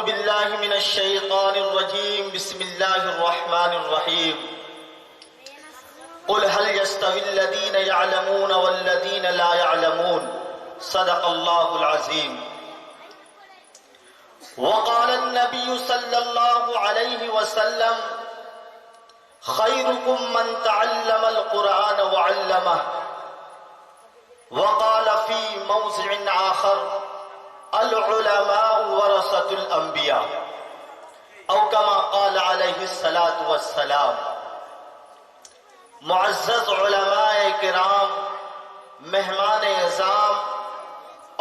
باللہ من الشیطان الرجیم بسم اللہ الرحمن الرحیم قل هل يستوي الذين يعلمون والذين لا يعلمون صدق اللہ العظیم وقال النبي صلی اللہ علیہ وسلم خيركم من تعلم القرآن وعلمه وقال في موضع آخر العلماء ورثة الانبیاء او کما قال علیہ الصلاة والسلام۔ معزز علماء کرام، مہمان اعظام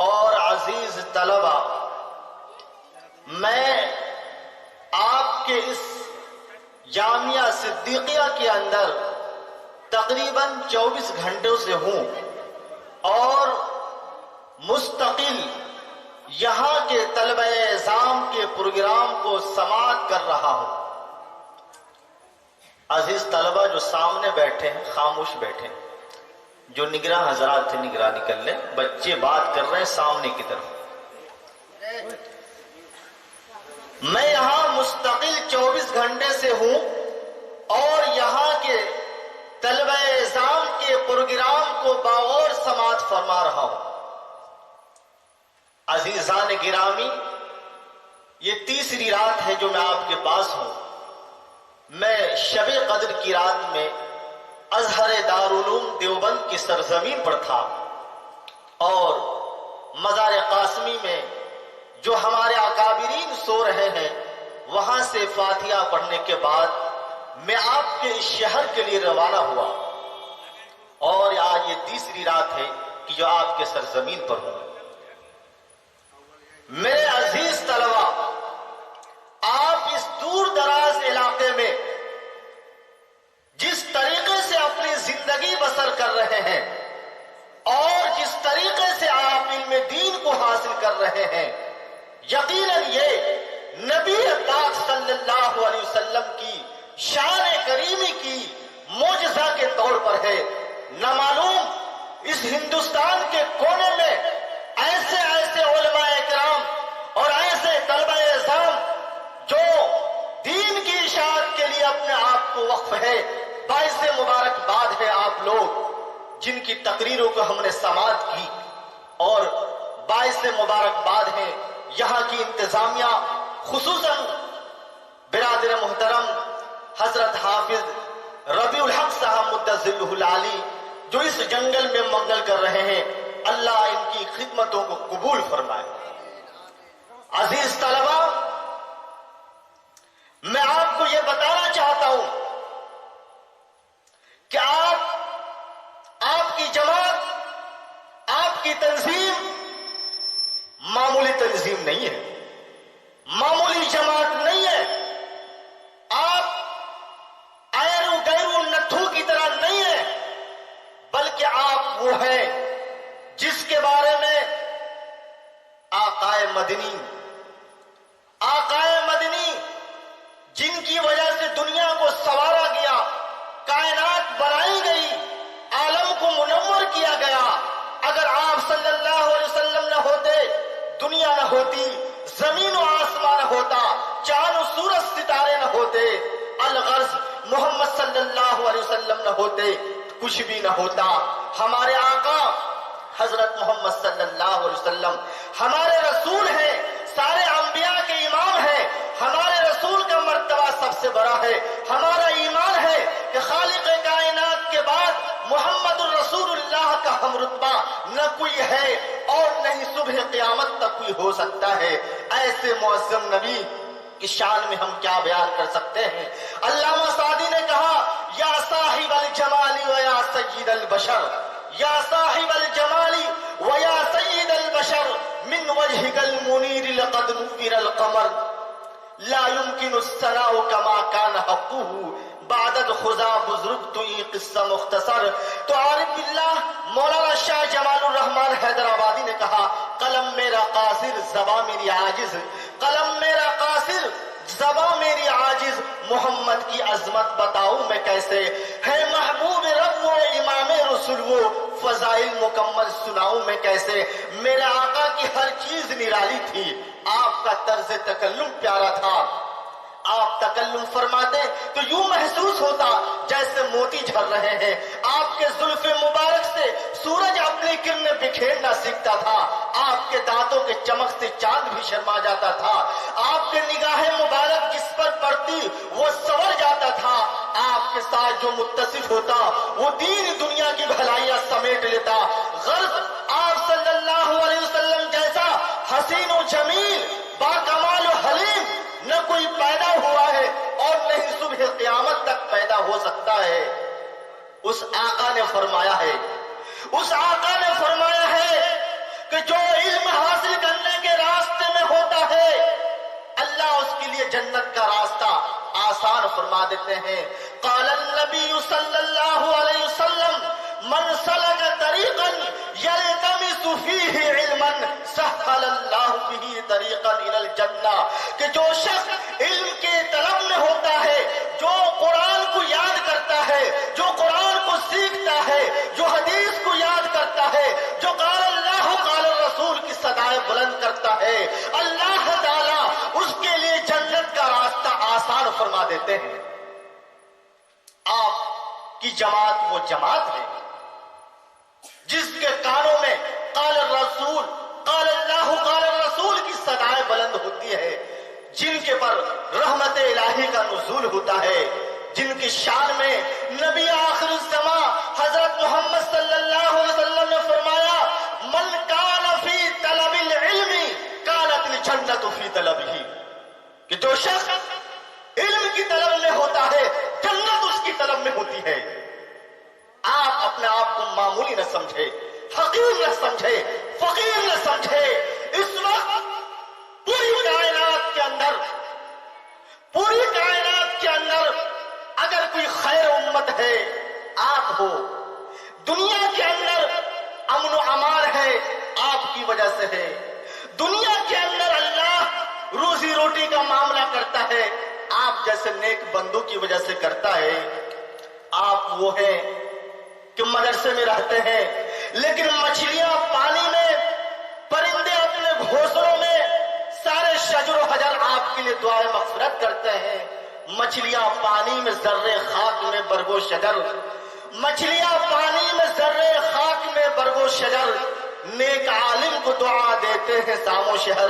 اور عزیز طلبہ، میں آپ کے اس جامعہ صدیقیہ کے اندر تقریباً 24 گھنٹوں سے ہوں اور مستقل یہاں کے طلبہ اعظام کے پروگرام کو سماعت کر رہا ہوں۔ عزیز طلبہ جو سامنے بیٹھے ہیں، خاموش بیٹھے ہیں، جو نگراں حضرات تھے نگرانی کر لیں، بچے بات کر رہے ہیں سامنے کی طرف۔ میں یہاں مستقل 24 گھنٹے سے ہوں اور یہاں کے طلبہ اعظام کے پروگرام کو باغور سماعت فرما رہا ہوں۔ عزیزان گرامی، یہ تیسری رات ہے جو میں آپ کے پاس ہوں۔ میں شب قدر کی رات میں ازہر دارالعلوم دیوبند کی سرزمین پر تھا اور مزار قاسمی میں جو ہمارے اکابرین سو رہے ہیں وہاں سے فاتحہ پڑھنے کے بعد میں آپ کے اس شہر کے لیے روانہ ہوا اور آج یہ تیسری رات ہے کہ جو آپ کے سرزمین پر ہوں۔ میرے عزیز طلبہ، آپ اس دور دراز علاقے میں جس طریقے سے اپنی زندگی بسر کر رہے ہیں اور جس طریقے سے آپ علم دین کو حاصل کر رہے ہیں، یقیناً یہ نبی پاک صلی اللہ علیہ وسلم کی شان کریمی کی معجزہ کے طور پر ہے۔ نہ معلوم اس ہندوستان کے کونے میں ایسے علماء کرام اور ایسے طلبہ اعظام جو دین کی اشاعت کے لیے اپنے آپ کو وقف ہے، باعث مبارکباد ہے آپ لوگ جن کی تقریروں کو ہم نے سماعت کی، اور باعث مبارکباد ہے یہاں کی انتظامیہ، خصوصاً برادر محترم حضرت حافظ ربیع الحق صاحب مدث ظلہ العالی جو اس جنگل میں منگل کر رہے ہیں، اللہ ان کی خدمتوں کو قبول فرمائے۔ عزیز طلبہ، میں آپ کو یہ بتانا چاہتا ہوں کہ آپ کی جماعت، آپ کی تنظیم معمولی تنظیم نہیں ہے، معمولی جماعت نہیں ہے۔ آپ ایرو گیرو نتھو کی طرح نہیں ہے، بلکہ آپ وہ ہیں جس کے بارے میں آقائے مدنی جن کی وجہ سے دنیا کو سنوارا گیا، کائنات بنائی گئی، عالم کو منور کیا گیا۔ اگر آپ صلی اللہ علیہ وسلم نہ ہوتے، دنیا نہ ہوتی، زمین و آسمان نہ ہوتا، چاند و سورج ستارے نہ ہوتے، الغرض محمد صلی اللہ علیہ وسلم نہ ہوتے، کچھ بھی نہ ہوتا۔ ہمارے آقا حضرت محمد صلی اللہ علیہ وسلم ہمارے رسول ہیں، سارے انبیاء کے امام ہیں۔ ہمارے رسول کا مرتبہ سب سے بڑا ہے۔ ہمارا ایمان ہے کہ خالق کائنات کے بعد محمد الرسول اللہ کا ہم رتبہ نہ کوئی ہے اور نہ ہی صبح قیامت تک کوئی ہو سکتا ہے۔ ایسے معظم نبی کی شان میں ہم کیا بیان کر سکتے ہیں۔ علامہ سعدی نے کہا، یا صاحب الجمال و یا سید البشر، یا صاحب الجمال و یا سید البشر، من وجهك المنیر لقد نور القمر، لا يمكن الثناء كما كان حقه بعدد خدا بزرگ تو یہ قصہ مختصر۔ تو عارف باللہ مولانا شاہ جمال الرحمن حیدرآبادی نے کہا، قلم میرا قاصر زباں میری عاجز، قلم میرا قاصر زباں میری عاجز، محمد کی عظمت بتاؤں میں کیسے، ہے محبوب رب و امام رسول وہ، فضائل مکمل سناؤں میں کیسے۔ میرے آقا کی ہر چیز نرالی تھی، آپ آپ کا طرز تکلم پیارا تھا. آپ تکلم فرماتے تو یوں محسوس ہوتا جیسے موتی جھر رہے ہیں. آپ کے زلف مبارک سے سورج اپنی کرنیں بکھیرنا سیکھتا تھا. آپ کے دانتوں کے چمک سے چاند بھی شرما جاتا تھا. آپ کے نگاہ مبارک جس پر پڑتی وہ سنور جاتا تھا. آپ کے ساتھ جو متصف ہوتا وہ دین دنیا کی بھلائیاں سمیٹ لیتا. غرض آپ صلی اللہ علیہ وسلم جیسا حسین و جمیل باکمال و حلیم نہ کوئی پیدا ہوا ہے اور نہ ہی صبح قیامت تک پیدا ہو سکتا ہے. اس آقا نے فرمایا ہے کہ جو علم حاصل کرنے کے راستے میں ہوتا ہے اللہ اس کے لیے جنت کا راستہ آسان فرما دیتے ہیں. قال النبی صلی اللہ علیہ وسلم من سلک طریقا یلتمس فیہ علما سہل اللہ بہ طریقا الی الجنہ. کہ جو شخص علم کے طلب میں ہوتا ہے، جو قرآن کو یاد کرتا ہے، جو قرآن کو سیکھتا ہے، جو حدیث کو یاد کرتا ہے، جو قال اللہ قال الرسول کی صدائیں بلند کرتا ہے، اللہ تعالیٰ اس کے لیے جنت کا راستہ آسان فرما دیتے ہیں. آپ کی جماعت وہ جماعت ہے جس کے کانوں میں قال الرسول قال اللہ قال الرسول کی صدائیں بلند ہوتی ہے، جن کے پر رحمت الہی کا نزول ہوتا ہے، جن کی شان میں نبی آخر الزمان حضرت محمد صلی اللہ علیہ وسلم نے فرمایا من کان فی طلب العلم کانت الجنت فی طلبہ. کہ جو شخص علم کی طلب میں ہوتا ہے جنت اس کی طلب میں ہوتی ہے. آپ اپنے آپ کو معمولی نہ سمجھے، حقیر نہ سمجھے، فقیر نہ سمجھے. اس وقت پوری کائنات کے اندر اگر کوئی خیر امت ہے آپ ہو. دنیا کے اندر امن و امان ہے آپ کی وجہ سے ہے. دنیا کے اندر اللہ روزی روٹی کا معاملہ کرتا ہے آپ جیسے نیک بندوں کی وجہ سے کرتا ہے. آپ وہ ہیں کہ مدرسے میں رہتے ہیں لیکن مچھلیاں پانی میں، پرندے اپنے گھونسلوں میں، سارے شجر و حجر آپ کے لیے دعائیں مغفرت کرتے ہیں. مچھلیاں پانی میں ذرے خاک میں برگو شجر، مچھلیاں پانی میں ذرے خاک میں برگو شجر، نیک عالم کو دعا دیتے ہیں سام و شہر.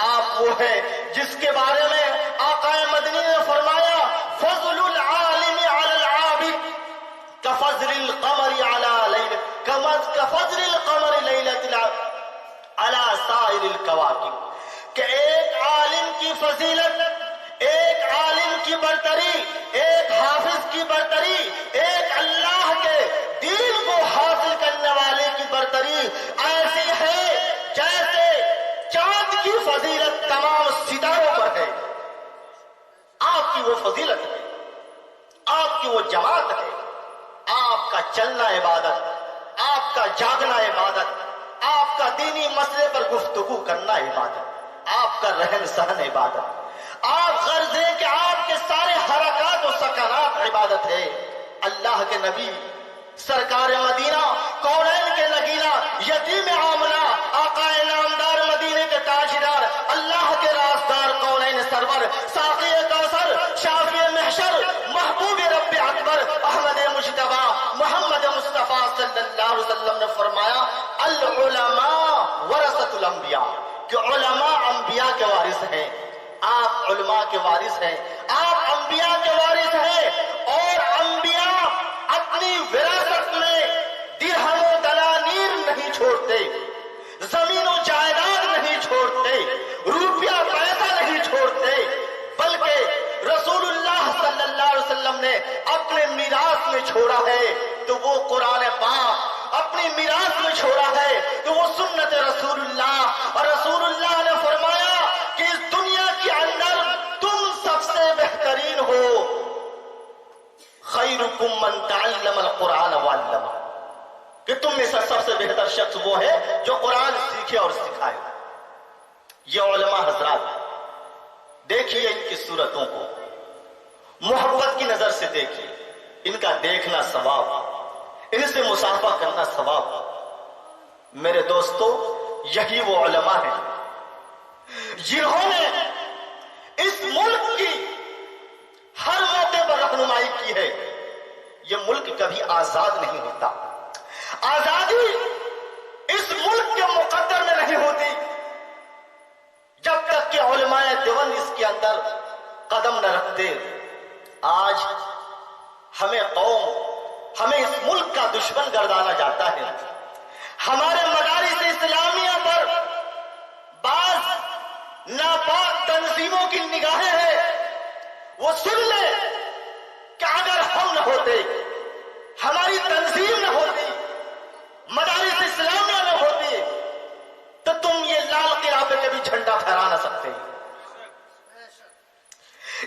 آپ وہ ہیں جس کے بارے میں آقا مدنی نے فرمایا فضل العالم علی العابد کفضل القمر علی لیل کفضل القمر لیلۃ علی سائر الکواکب. کہ ایک عالم کی فضیلت، ایک عالم کی برتری، ایک حافظ کی برتری، ایک اللہ کے دین کو حاصل کرنے والے کی برتری ایسی ہے جیسے چاند کی فضیلت تمام ستاروں پر ہے. آپ کی وہ فضیلت ہے، آپ کی وہ جماعت ہے. آپ کا چلنا عبادت، آپ کا جاگنا عبادت، آپ کا دینی مسئلے پر گفتگو کرنا عبادت، آپ کا رہن سہن عبادت. آپ غرض ہے کہ آپ کے سارے حرکات و سکنات عبادت ہے. اللہ کے نبی سرکار مدینہ کونین کے نگینا یتیم آمنہ آقا نامدار مدینے کے تاجدار اللہ کے رازدار کونین سرور ساقی کوثر شافی محشر محبوب رب اکبر احمد مجتبی محمد مصطفیٰ صلی اللہ علیہ وسلم نے فرمایا العلماء ورثۃ الانبیاء. کہ علماء انبیاء کے وارث ہیں. آپ علماء کے وارث ہیں، آپ انبیاء کے وارث ہیں. اور انبیاء اپنی وراثت میں درہم و دنانیر نہیں چھوڑتے، زمین و جائیداد نہیں چھوڑتے، روپیہ پیسہ نہیں چھوڑتے، بلکہ رسول اللہ صلی اللہ علیہ وسلم نے اپنے میراث میں چھوڑا ہے تو وہ قرآن پاک، اپنی میراث میں چھوڑا ہے تو وہ سنت رسول اللہ. اور رسول اللہ نے فرمایا کہ اس دنیا کے اندر تم سب سے بہترین ہو. خیرکم من تعلم القرآن وعلمہ. کہ تم میں سے سب سے بہتر شخص وہ ہے جو قرآن سیکھے اور سکھائے. یہ علماء حضرات دیکھیے ان کی صورتوں کو، محبت کی نظر سے دیکھیے. ان کا دیکھنا ثواب، ان سے مصافحہ کرنا ثواب. میرے دوستو یہی وہ علماء ہیں جنہوں نے اس ملک کی ہر موقع پر رہنمائی کی ہے، یہ ملک کبھی آزاد نہیں ہوتا۔ آزادی اس ملک کے مقدر میں نہیں ہوتی جب تک کہ علماء دیوبند اس کے اندر قدم نہ رکھتے۔ آج ہمیں اس ملک کا دشمن گردانا جاتا ہے۔ ہمارے مدارس اسلامیہ پر بعض ناپاک تنظیموں کی نگاہیں ہیں، وہ سن لے کہ اگر ہم نہ ہوتے، ہماری تنظیم نہ ہوتی، مدارس اسلامیہ نہ ہوتی، تو تم یہ لال قلعہ پہ کبھی جھنڈا پھہرا نہ سکتے۔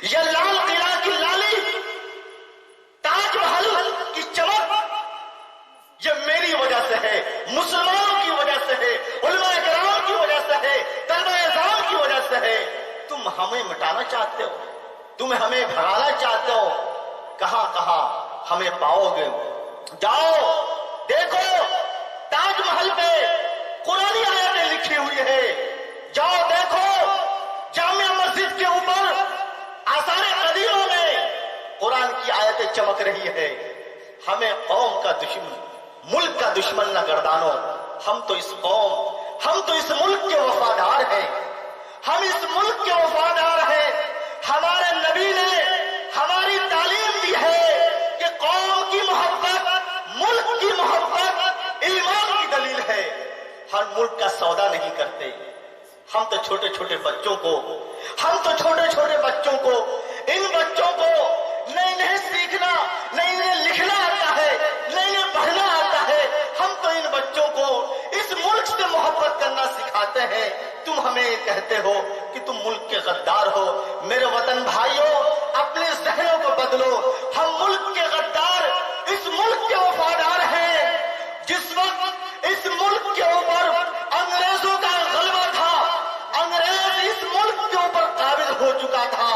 یہ لال قلعہ کی لالی، تاج محل کی چمک، یہ میری وجہ سے ہے، مسلمانوں کی وجہ سے ہے، علماء کرام کی وجہ سے ہے، طلبہ اعظام کی وجہ سے ہے۔ تم ہمیں مٹانا چاہتے ہو، تم ہمیں بھگانا چاہتے ہو، کہاں کہاں ہمیں پاؤ گے؟ جاؤ دیکھو، تاج محل پہ قرآنی آیتیں لکھی ہوئی ہے۔ جاؤ دیکھو، جامع مسجد کے اوپر آثار قدیموں میں قرآن کی آیتیں چمک رہی ہے۔ ہمیں قوم کا دشمن، ملک کا دشمن نہ گردانو۔ ہم تو اس ملک کے وفادار ہیں، ہم اس ملک کے وفادار ہیں۔ ہمارے نبی نے ہماری تعلیم دی ہے کہ قوم کی محبت، ملک کی محبت ایمان کی دلیل ہے۔ ہر ملک کا سودا نہیں کرتے۔ ہم تو چھوٹے چھوٹے بچوں کو ان بچوں کو نہیں سیکھنا، نہیں لکھنا آتا ہے، نہیں پڑھنا آتا ہے۔ ہم تو ان بچوں کو اس ملک سے محبت کرنا سکھاتے ہیں۔ تم ہمیں کہتے ہو کہ تم ملک کے غدار ہو۔ میرے وطن بھائیوں، اپنے ذہنوں کو بدلو۔ ہم ملک کے غدار، اس ملک کے وفادار ہیں۔ جس وقت اس ملک کے اوپر انگریزوں کا غلبہ تھا، انگریز اس ملک کے اوپر قابض ہو چکا تھا،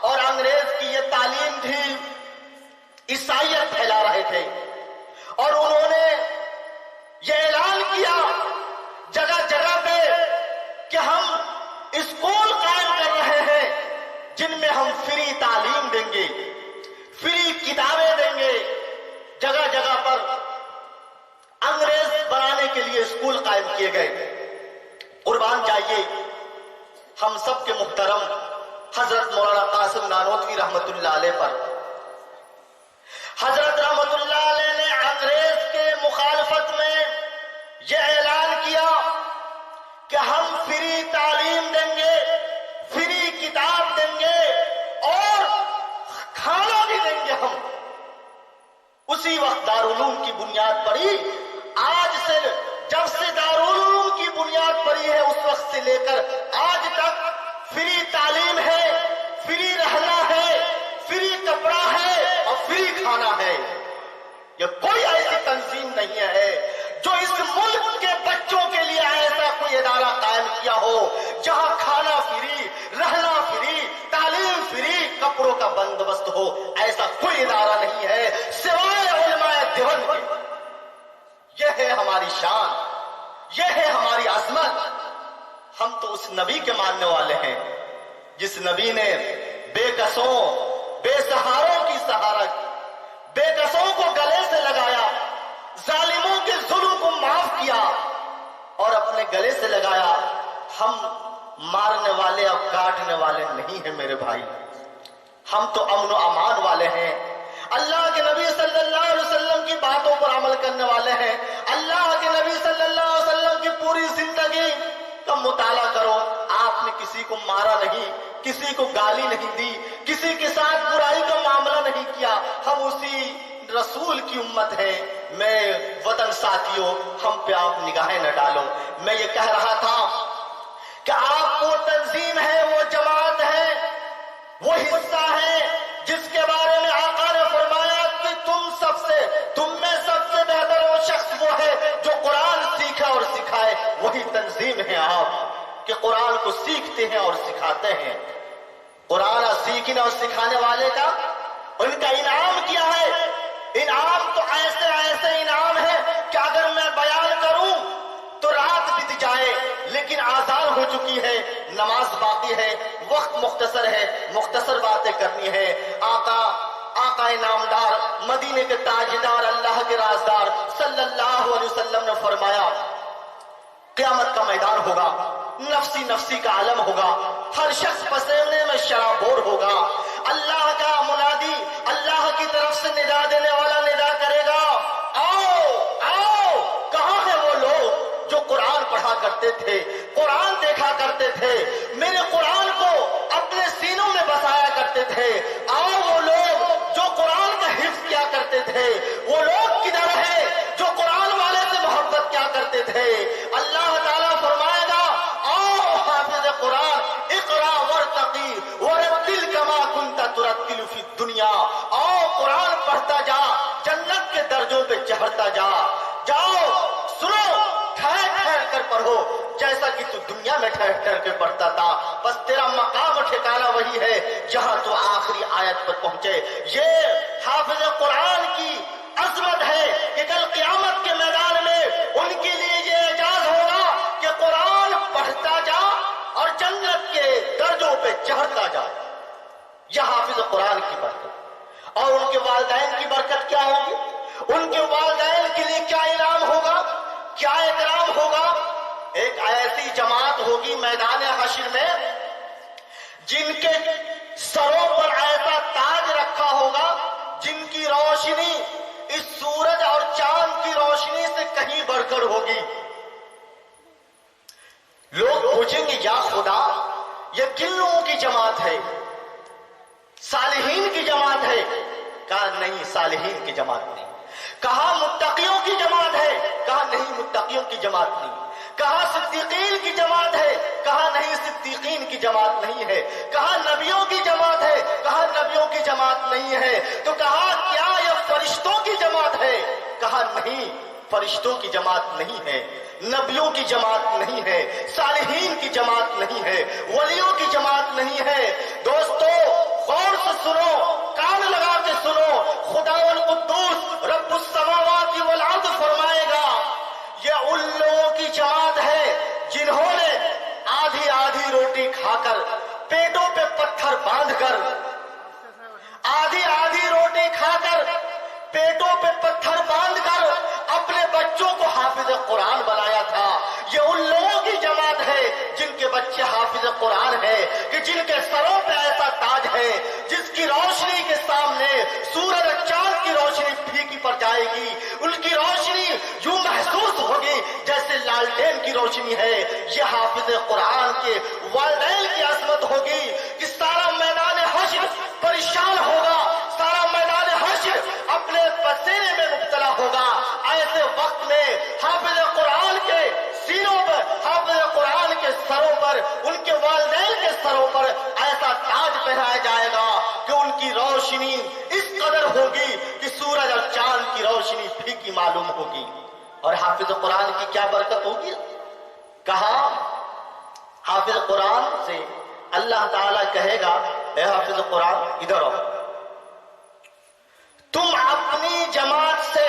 اور انگریز کی یہ تعلیم تھی، عیسائیت پھیلا رہے تھے، اور انہوں نے یہ اعلان کیا جگہ جگہ پہ کہ ہم اسکول قائم کر رہے ہیں جن میں ہم فری تعلیم دیں گے، فری کتابیں دیں گے۔ جگہ جگہ پر انگریز بنانے کے لیے اسکول قائم کیے گئے۔ قربان جائیے ہم سب کے محترم حضرت مولانا قاسم نانوتوی رحمت اللہ علیہ پر۔ حضرت رحمت اللہ علیہ نے انگریز کے مخالفت میں یہ اعلان کیا کہ ہم فری تعلیم دیں گے، فری کتاب دیں گے، اور کھانا بھی دیں گے ہم۔ اسی وقت دارالعلوم کی بنیاد پڑی۔ آج سے، جب سے دارالعلوم کی بنیاد پڑی ہے، اس وقت سے لے کر آج تک فری تعلیم ہے، فری رہنا ہے، فری کپڑا ہے، اور فری کھانا ہے۔ یہ کوئی ایسی تنظیم نہیں ہے جو اس ملک کے بچوں کے لیے ایسا کوئی ادارہ قائم کیا ہو جہاں کھانا فری، رہنا فری، تعلیم فری، کپڑوں کا بندوبست ہو۔ ایسا کوئی ادارہ نہیں ہے سوائے علماء دیوبند کے۔ یہ ہے ہماری شان، یہ ہے ہماری عظمت۔ ہم تو اس نبی کے ماننے والے ہیں جس نبی نے بے کسوں، بے سہاروں کی سہارا، بے کسوں کو گلے سے لگایا، ظالموں کے ظلم کو معاف کیا اور اپنے گلے سے لگایا۔ ہم مارنے والے اور کاٹنے والے نہیں ہیں میرے بھائی، ہم تو امن و امان والے ہیں۔ اللہ کے نبی صلی اللہ علیہ وسلم کی باتوں پر عمل کرنے والے ہیں۔ اللہ کے نبی صلی اللہ علیہ وسلم کی پوری زندگی کا مطالعہ کرو، آپ نے کسی کو مارا نہیں، کسی کو گالی نہیں دی، کسی کے ساتھ برائی کا معاملہ نہیں کیا۔ ہم اسی رسول کی امت ہیں۔ میں وطن ساتھیوں، ہم پہ آپ نگاہیں نہ ڈالو۔ میں یہ کہہ رہا تھا کہ آپ وہ تنظیم ہے، وہ جماعت ہے، وہ حصہ ہے جس کے بارے میں آقا نے فرمایا کہ تم میں سب سے بہتر وہ شخص وہ ہے جو قرآن سیکھے اور سکھائے۔ وہی تنظیم ہے آپ کہ قرآن کو سیکھتے ہیں اور سکھاتے ہیں۔ قرآن سیکھنے اور سکھانے والے کا ان کا انعام کیا ہے؟ انعام تو ایسے انعام ہے کہ اگر میں بیان کروں تو رات بیت جائے، لیکن آزان ہو چکی ہے، نماز باقی ہے، وقت مختصر ہے، مختصر باتیں کرنی ہے۔ آقا نامدار، مدینے کے تاجدار، اللہ کے رازدار صلی اللہ علیہ وسلم نے فرمایا قیامت کا میدان ہوگا، نفسی نفسی کا عالم ہوگا، ہر شخص پسینے میں شرابور ہوگا، اللہ کا منادی اللہ کی طرف سے ندا دینے والا ندا کرے گا، آؤ آؤ، کہاں ہیں وہ لوگ جو قرآن پڑھا کرتے تھے، قرآن دیکھا کرتے تھے، میرے قرآن کو اپنے سینوں میں بسایا کرتے تھے، آؤ وہ لوگ جو قرآن کا حفظ کیا کرتے تھے، وہ لوگ کدھر ہیں جو قرآن والے سے محبت کیا کرتے تھے؟ اللہ تعالیٰ فرمائے گا آؤ حافظ قرآن، اقرا ورتقی ورتل کما کنت ترتل فی الدنیا، آؤ قرآن پڑھتا جا، جنت کے درجوں پہ چڑھتا جا، جاؤ سنو، ٹھہر ٹھہر کر پڑھو جیسا کہ تو دنیا میں ٹھہر ٹھہر کے پڑھتا تھا، بس تیرا مقام ٹھکانہ وہی ہے جہاں تو آخری آیت پر پہنچے۔ یہ حافظ قرآن کی عظمت ہے کہ کل قیامت کے میدان میں ان کے لیے یہ اعزاز ہوگا کہ قرآن پڑھتا جا اور جنت کے درجوں پہ چڑھتا جا۔ یہ حافظ قرآن کی برکت، اور ان کے والدین کی برکت کیا ہوگی؟ ان کے والدین کے لیے کیا انعام ہوگا، کیا اکرام ہوگا؟ ایک ایسی جماعت ہوگی میدان حشر میں جن کے سروں پر ایسا تاج رکھا ہوگا جن کی روشنی اس سورج اور چاند کی روشنی سے کہیں بڑھ کر ہوگی۔ لوگ پوچھیں گے یا خدا یہ کن لوگوں کی جماعت ہے؟ صالحین کی جماعت ہے؟ کہا نہیں، صالحین کی جماعت نہیں۔ کہا متقیوں کی جماعت ہے؟ کہا نہیں، متقیوں کی جماعت نہیں۔ کہا صدیقین کی جماعت ہے؟ کہا نہیں، صدیقین کی جماعت نہیں ہے۔ کہا نبیوں کی جماعت ہے؟ کہا نبیوں کی جماعت نہیں ہے۔ تو کہا کیا یہ فرشتوں کی جماعت ہے؟ کہا نہیں، فرشتوں کی جماعت نہیں ہے، نبیوں کی جماعت نہیں ہے، صالحین کی جماعت نہیں ہے، ولیوں کی جماعت نہیں ہے۔ دوستو غور سے سنو، کان لگا کے سنو، خداوند قدوس رب السماوات والارض فرمائے گا یہ ان لوگوں کی جماعت ہے جنہوں نے آدھی آدھی روٹی کھا کر، پیٹوں پہ پتھر باندھ کر، آدھی آدھی روٹی کھا کر، پیٹوں پہ پتھر باندھ کر اپنے بچوں کو حافظ قرآن بنایا تھا۔ یہ ان لوگوں کی جماعت ہے جن کے بچے حافظ قرآن ہے، کہ جن کے سروں پہ ایسا تاج ہے جس کی روشنی کے سامنے سورج اور چاند کی روشنی پھیکی پڑ جائے گی، ان کی روشنی یوں محسوس ہوگی جیسے لالٹین کی روشنی ہے۔ یہ حافظ قرآن کے والدین کی عظمت ہوگی کہ سارا میدان حشر پریشان ہوگا، سارا میدان حشر اپنے پسینے میں مبتلا ہوگا۔ ایسے وقت میں حافظ قرآن کے سینوں پر، حافظ قرآن کے سروں پر، ان کے والدین کے سروں پر ایسا تاج پہنایا جائے گا کہ ان کی روشنی اس قدر ہوگی کہ سورج اور چاند کی روشنی پھیکی معلوم ہوگی۔ اور حافظ قرآن کی کیا برکت ہوگی؟ کہا حافظ قرآن سے اللہ تعالیٰ کہے گا اے حافظ قرآن ادھر آؤ، تم اپنی جماعت سے،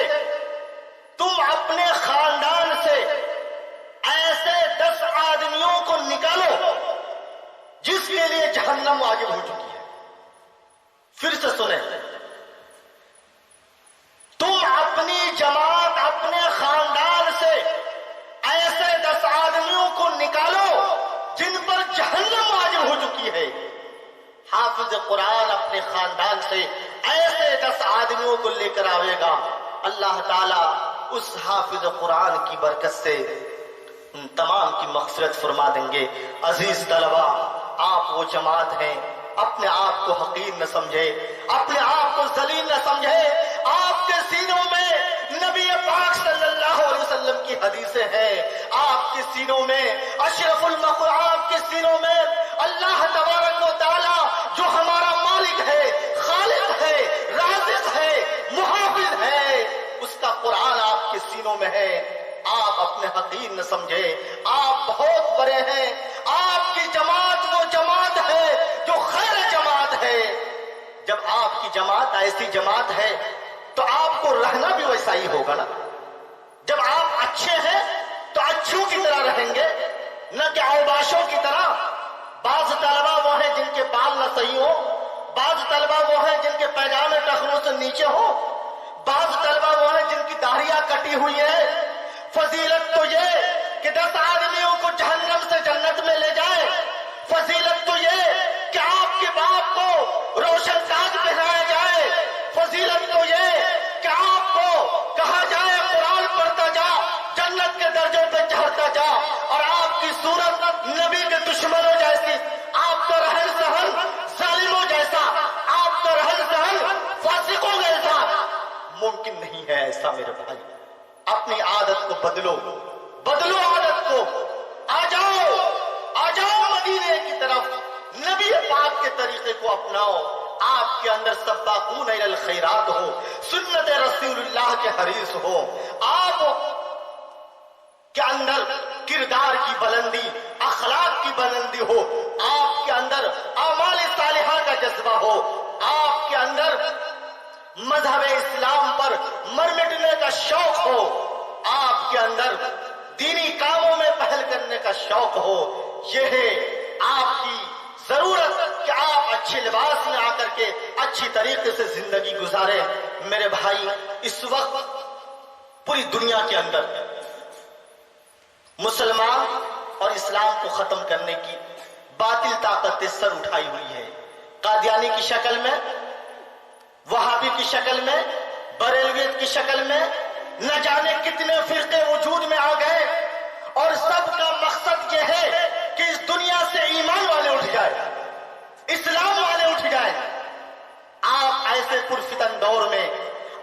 تم اپنے خاندان سے ایسے 10 آدمیوں کو نکالو جس کے لیے جہنم واجب ہو چکی ہے۔ پھر سے سنیں، تم اپنی جماعت، اپنے خاندان سے ایسے 10 آدمیوں کو نکالو جن پر جہنم واجب ہو چکی ہے۔ حافظ قرآن اپنے خاندان سے ایسے 10 آدمیوں کو لے کر آئے گا، اللہ تعالیٰ اس حافظ قرآن کی برکت سے ان تمام کی مغفرت فرما دیں گے۔ عزیز طلبہ، آپ وہ جماعت ہیں، اپنے آپ کو حقیر نہ سمجھے، اپنے آپ کو ذلیل نہ سمجھے۔ آپ کے سینوں میں نبی پاک صلی اللہ علیہ وسلم کی حدیثیں ہیں، آپ کے سینوں میں اشرف المخلوق، آپ کے سینوں میں اللہ تبارک و تعالی جو ہمارا مالک ہے، خالق ہے، رازق ہے، محافظ ہے، اس کا قرآن آپ کے سینوں میں ہے۔ آپ اپنے حقیر نہ سمجھے، آپ بہت بڑے ہیں۔ آپ کی جماعت وہ جماعت ہے جو خیر جماعت ہے۔ جب آپ کی جماعت ایسی جماعت ہے تو آپ کو رہنا بھی ویسا ہی ہوگا نا۔ جب آپ اچھے ہیں تو اچھوں کی طرح رہیں گے، نہ کہ اوباشوں کی طرح۔ بعض طلبہ وہ ہیں جن کے بال نہ صحیح ہو، بعض طلبہ وہ ہیں جن کے پیجامے ٹخنوں سے نیچے ہو، بعض طلبہ وہ ہیں جن کی داڑھیاں کٹی ہوئی ہے۔ فضیلت تو یہ کہ 10 آدمیوں کو جہنم سے جنت میں لے جائے، فضیلت تو یہ کہ آپ کے باپ کو روشن تاج پہنایا جائے، فضیلت تو یہ کہ آپ کو کہا جائے قرآن پڑھتا جا، جنت کے درجوں پہ چڑھتا جا، اور آپ کی صورت نبی کے دشمنوں جیسی، آپ کا رہن سہن ظالموں جیسا، آپ کا رہن سہن فاسقوں جیسا ممکن نہیں ہے۔ ایسا میرے بھائی اپنی عادت کو بدلو، بدلو عادت کو، آ جاؤ مدینے کی طرف، نبی پاک کے طریقے کو اپناؤ، آپ کے اندر سباقون الی الخیرات ہو، سنت رسول اللہ کے حریص ہو، آپ کے اندر کردار کی بلندی، اخلاق کی بلندی ہو، آپ کے اندر اعمال صالحہ کا جذبہ ہو، آپ کے اندر مذہب اسلام پر مر مٹنے کا شوق ہو، آپ کے اندر دینی کاموں میں پہل کرنے کا شوق ہو۔ یہ ہے آپ کی ضرورت کہ آپ اچھے لباس میں آ کر کے اچھی طریقے سے زندگی گزارے۔ میرے بھائی اس وقت پوری دنیا کے اندر مسلمان اور اسلام کو ختم کرنے کی باطل طاقتیں سر اٹھائی ہوئی ہے، قادیانی کی شکل میں، وہابی کی شکل میں، بریلویت کی شکل میں، نہ جانے کتنے فرقے وجود میں آ گئے، اور سب کا مقصد یہ ہے کہ اس دنیا سے ایمان والے اٹھ جائے، اسلام والے اٹھ جائے۔ آپ ایسے پرفتن دور میں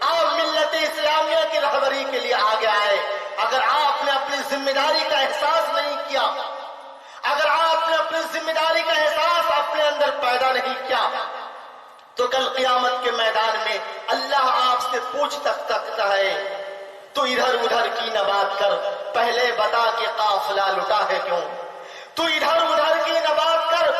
آپ ملت اسلامیہ کی رہبری کے لیے آگے آئے۔ اگر آپ نے اپنی ذمہ داری کا احساس نہیں کیا، اگر آپ نے اپنی ذمہ داری کا احساس اپنے اندر پیدا نہیں کیا، تو کل قیامت کے میدان میں اللہ آپ سے پوچھ سکتا ہے تو ادھر ادھر کی نہ بات کر، پہلے بتا کہ قافلہ لٹا ہے کیوں؟ تو ادھر ادھر کی نہ بات کر،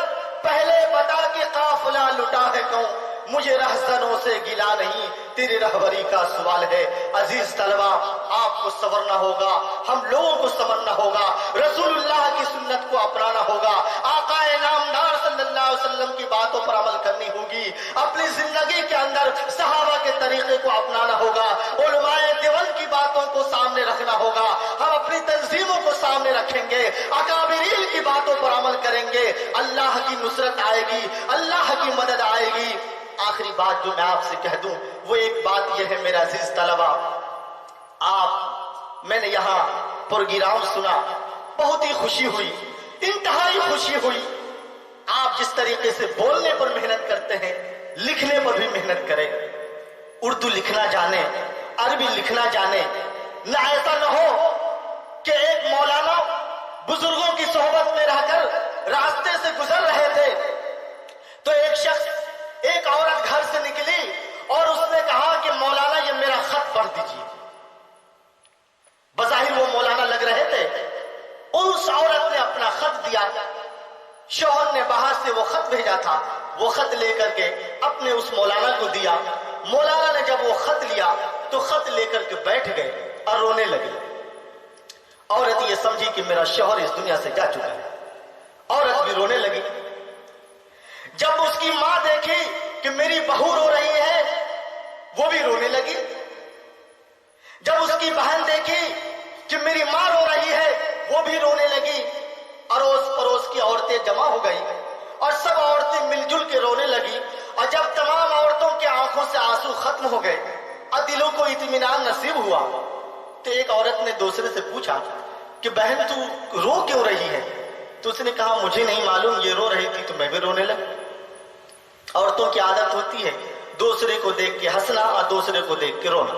پہلے بتا کہ قافلہ لٹا ہے کیوں؟ مجھے رہزنوں سے گلا نہیں، تیری رہبری کا سوال ہے۔ عزیز طلبہ، آپ کو سنورنا ہوگا، ہم لوگوں کو سنورنا ہوگا، رسول اللہ کی سنت کو اپنانا ہوگا، آقا نامدار صلی اللہ علیہ وسلم کی باتوں پر عمل کرنی ہوگی، اپنی زندگی کے اندر صحابہ کے طریقے کو اپنانا ہوگا، علماء دیوبند کی باتوں کو سامنے رکھنا ہوگا، ہم اپنی تنظیموں کو سامنے رکھیں گے، اکابرین کی باتوں پر عمل کریں گے، اللہ کی نصرت آئے گی، اللہ کی مدد آئے گی۔ آخری بات جو میں آپ سے کہہ دوں وہ ایک بات یہ ہے میرے عزیز طلبہ، میں نے یہاں پروگرام سنا، بہت ہی خوشی ہوئی، انتہائی خوشی ہوئی۔ آپ جس طریقے سے بولنے پر محنت کرتے ہیں، لکھنے پر بھی محنت کریں، اردو لکھنا جانے، عربی لکھنا جانے، نہ ایسا نہ ہو کہ ایک مولانا بزرگوں کی صحبت میں رہ کر راستے سے گزر رہے تھے تو ایک عورت گھر سے نکلی اور اس نے کہا کہ مولانا یہ میرا خط پڑھ دیجیے۔ بظاہر وہ مولانا لگ رہے تھے، اس عورت نے اپنا خط دیا، شوہر نے باہر سے وہ خط بھیجا تھا، وہ خط لے کر کے اپنے اس مولانا کو دیا۔ مولانا نے جب وہ خط لیا تو خط لے کر کے بیٹھ گئے اور رونے لگے۔ عورت یہ سمجھی کہ میرا شوہر اس دنیا سے جا چکا ہے، عورت بھی رونے لگی۔ جب اس کی ماں دیکھی کہ میری بہو رو رہی ہے، وہ بھی رونے لگی۔ جب اس کی بہن دیکھی کہ میری ماں رو رہی ہے، وہ بھی رونے لگی۔ اڑوس پڑوس کی عورتیں جمع ہو گئی اور سب عورتیں مل جل کے رونے لگی، اور جب تمام عورتوں کے آنکھوں سے آنسو ختم ہو گئے اور دلوں کو اطمینان نصیب ہوا تو ایک عورت نے دوسرے سے پوچھا کہ بہن تو رو کیوں رہی ہے؟ تو اس نے کہا مجھے نہیں معلوم، یہ رو رہی تھی تو میں بھی رونے لگا۔ عورتوں کی عادت ہوتی ہے دوسرے کو دیکھ کے ہنسنا اور دوسرے کو دیکھ کے رونا۔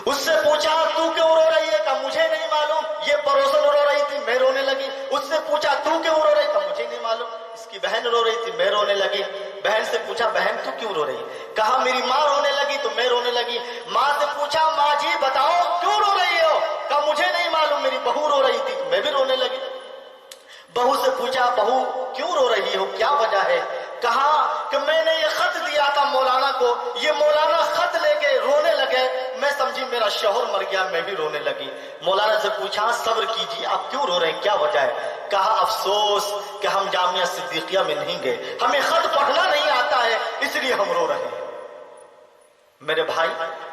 اس سے پوچھا تو کیوں رو رہی ہے؟ کہا مجھے نہیں معلوم، یہ پڑوسن رو رہی تھی میں رونے لگی۔ اس سے پوچھا تو کیوں رو رہی؟ کہا مجھے نہیں معلوم، اس کی بہن رو رہی تھی میں رونے لگی۔ بہن سے پوچھا بہن تو کیوں رو رہی؟ کہا میری ماں رونے لگی تو میں رونے لگی۔ ماں سے پوچھا ماں جی بتاؤ کیوں رو رہی ہو؟ کہا مجھے نہیں معلوم، میری بہو رو رہی تھی تو میں بھی رونے لگی۔ بہو سے پوچھا بہو کیوں رو رہی ہو، کیا وجہ ہے؟ کہا کہ میں نے یہ خط دیا تھا مولانا کو، یہ مولانا خط لے کے رونے لگے، میں سمجھی میرا شوہر مر گیا، میں بھی رونے لگی۔ مولانا سے پوچھا صبر کیجیے، آپ کیوں رو رہے ہیں، کیا وجہ ہے؟ کہا افسوس کہ ہم جامعہ صدیقیہ میں نہیں گئے، ہمیں خط پڑھنا نہیں آتا ہے، اس لیے ہم رو رہے ہیں۔ میرے بھائی،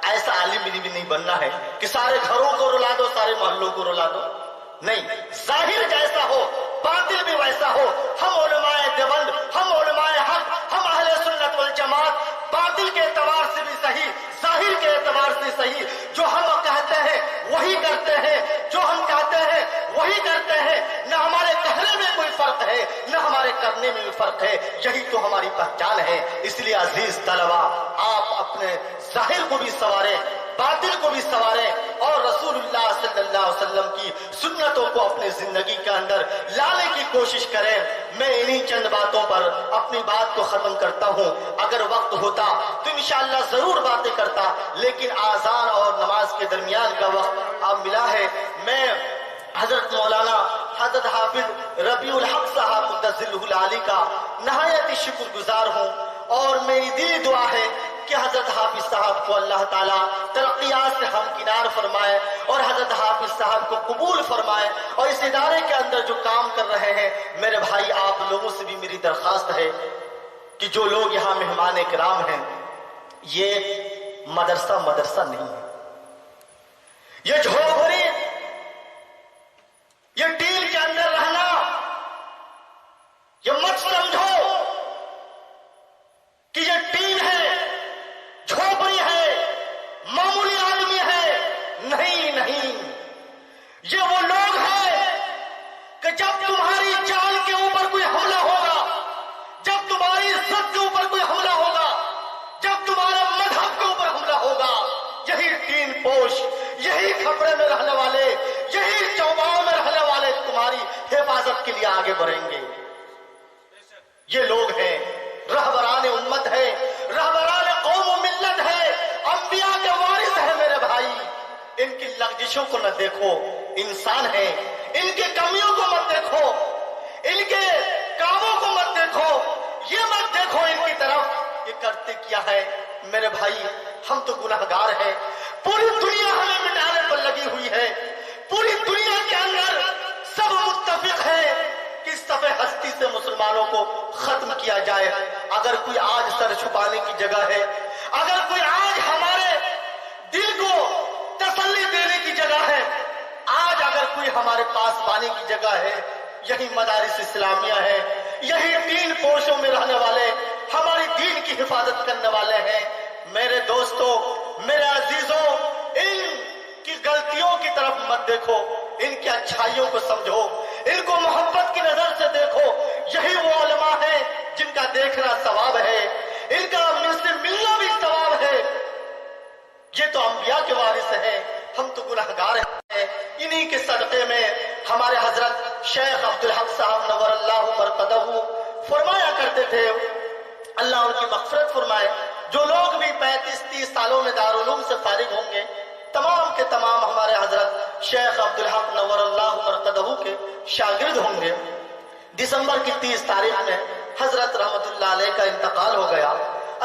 ایسا عالم بھی نہیں بننا ہے کہ سارے گھروں کو رلا دو، سارے محلوں کو رلا دو، نہیں، ظاہر جیسا ہو باطل بھی ویسا ہو۔ ہم علماء دیوبند، ہم علماء حق، ہم اہل سنت والجماعت باطل کے اعتبار سے بھی صحیح، ظاہر کے اعتبار سے صحیح، جو ہم کہتے ہیں وہی کرتے ہیں، جو ہم کہتے ہیں وہی کرتے ہیں، نہ ہمارے کہنے میں کوئی فرق ہے نہ ہمارے کرنے میں بھی فرق ہے، یہی تو ہماری پہچان ہے۔ اس لیے عزیز طلبہ، آپ اپنے ظاہر کو بھی سنواریں، باطل کو بھی سنواریں، اور رسول اللہ صلی اللہ علیہ وسلم کی سنتوں کو اپنی زندگی کے اندر لانے کی کوشش کریں۔ میں انہی چند باتوں پر اپنی بات کو ختم کرتا ہوں، اگر وقت ہوتا تو انشاءاللہ ضرور باتیں کرتا، لیکن آذان اور نماز کے درمیان کا وقت اب ملا ہے۔ میں حضرت مولانا حضرت حافظ ربیع الحق صاحب مدظلہ العالی کا نہایت شکر گزار ہوں، اور میری دلی دعا ہے کہ حضرت حافظ صاحب کو اللہ تعالیٰ ترقیات سے ہمکنار فرمائے، اور حضرت حافظ صاحب کو قبول فرمائے، اور اس ادارے کے اندر جو کام کر رہے ہیں، میرے بھائی آپ لوگوں سے بھی میری درخواست ہے کہ جو لوگ یہاں مہمان کرام ہیں، یہ مدرسہ نہیں ہے، یہ جھوپڑی، یہ ٹیل کے اندر رہنا، یہ مت سمجھو کہ یہ ٹیل ہے، جھوپڑی ہے، معمولی آدمی ہے، نہیں، یہ وہ لوگ ہیں کہ جب تمہاری جان کے اوپر کوئی حملہ ہوگا، جب تمہاری عزت کے اوپر کوئی حملہ ہوگا، جب تمہارے مذہب کے اوپر حملہ ہوگا، یہی تین پوش، یہی کھپڑے میں رہنے والے، یہی چوباؤں میں رہنے والے تمہاری حفاظت کے لیے آگے بڑھیں گے۔ یہ لوگ ہیں، رہبران امت ہے، رہبران قوم و ملت ہے، انبیاء کے وارث ہیں میرے بھائی۔ ان کی لغزشوں کو نہ دیکھو، انسان ہیں، ان کے کمیوں کو مت دیکھو، ان کے کاموں کو مت دیکھو، یہ مت دیکھو ان کی طرف یہ کرتے کیا ہے۔ میرے بھائی، ہم تو گناہگار ہیں، پوری دنیا ہمیں مٹانے پر لگی ہوئی ہے، پوری دنیا کے اندر سب متفق ہیں کہ اس صفحے ہستی سے مسلمانوں کو ختم کیا جائے۔ اگر کوئی آج سر چھپانے کی جگہ ہے، اگر کوئی آج ہمارے دل کو تسلی دینے کی جگہ ہے، آج اگر کوئی ہمارے پاس پانے کی جگہ ہے، یہی مدارس اسلامیہ ہے، یہی تین پوشوں میں رہنے والے ہماری دین کی حفاظت کرنے والے ہیں۔ میرے دوستوں، میرے عزیزوں، ان کی غلطیوں کی طرف مت دیکھو، ان کی اچھائیوں کو سمجھو، ان کو محبت کی نظر سے دیکھو۔ یہی وہ علماء ہیں جن کا دیکھنا ثواب ہے، ان کا مل سے ملنا بھی ثواب ہے۔ یہ تو انبیاء کے وارث ہیں، ہم تو گناہگار ہیں۔ انہی کے صدقے میں ہمارے حضرت شیخ عبدالحق صاحب نور اللہ مرقدہ فرمایا کرتے تھے، اللہ ان کی مغفرت فرمائے، جو لوگ بھی 35-30 سالوں میں دارالعلوم سے فارغ ہوں گے، تمام کے تمام ہمارے حضرت شیخ عبدالحق نور اللہ مرقدہ کے شاگرد ہوں گے۔ دسمبر کی 30 تاریخ میں حضرت رحمت اللہ علیہ کا انتقال ہو گیا،